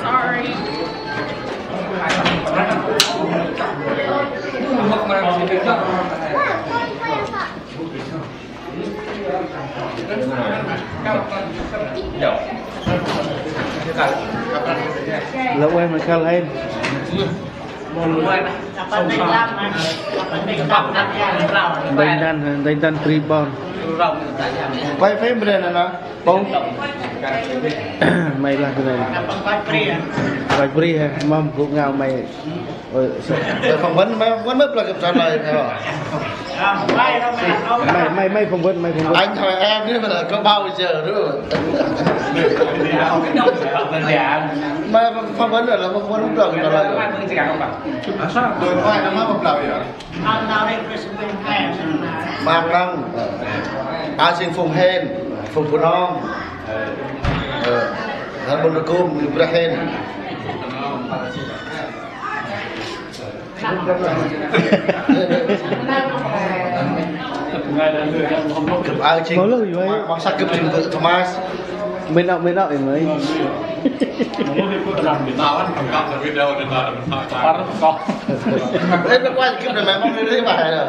Sorry. Lâu em mới khá lên đánh tan pre-born quay phim bên này nè bông mày làm cái này quay free hả mâm cũng ngào mày phỏng vấn vẫn mất là trả lời mày phỏng vấn anh hỏi em chứ là có bao giờ nữa mà phỏng vấn là phỏng vấn lúc trả lời tôi ngoài nó mất một lời Mạc Năng A Sinh Phùng Hên Phùng Phú Non Hàn Bồn Đô Cung Ibrahim Cụp A Sinh Bác sắc cụp trình vợ Thomas Bên nào thì mới Em nó qua cụp này mẹ mong như thế bài rồi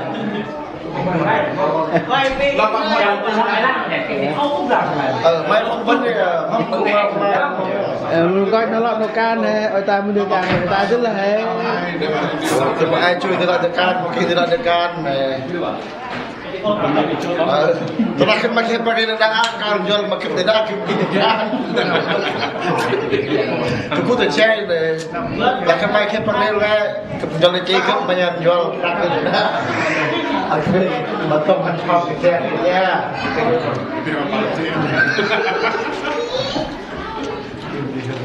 mấy phỏng vấn thì coi nó lọt nó can này ở ta mới được càng người ta rất là hay thì mà ai chui thì lọt được can một khi thì lọt được can này terakhir makin pakai dendang kalau jual makin dendang kan aku tuh cek deh terakhir makin pakai jual tiket banyak jual dendang akhirnya betul kan kau kita ya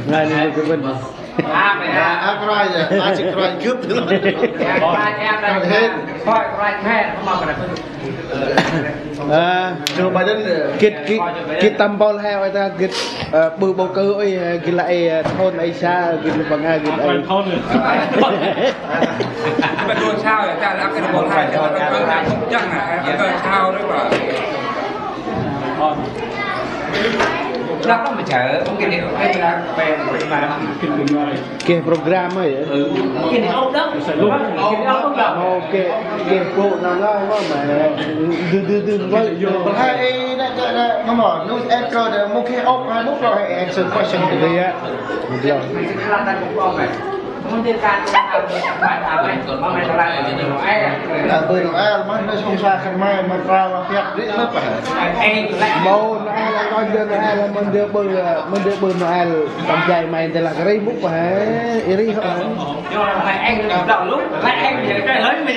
nggak nih ke bên cry rồi ai chỉ cry cướp nữa Joe Biden kit tampol hai người ta kit bự bầu cử ơi kit lại thôn ai xa kit bằng ai kit ai bên đua sao vậy ta đã cái bộ hai cho nó không chắc là cái sao đấy mà nó không phải chờ không cái điều cái là về mà cái program ấy cái này ông đó cái bộ nào đó mà đưa hai nó bảo nó answer the một cái op hai lúc rồi answer question cái gì á không liên can đến bạn nào ấy còn bao nhiêu lại thì nó ai tôi nói ai mà nó không xa khăn mai mà ra mà phép đấy nó phải anh lại màu nó ai là con đưa nó ai là mình đưa bự nó ai là tầm dài mày thì là cái ri múc phải ri không anh đọc lúc lại anh thì cái lớn mình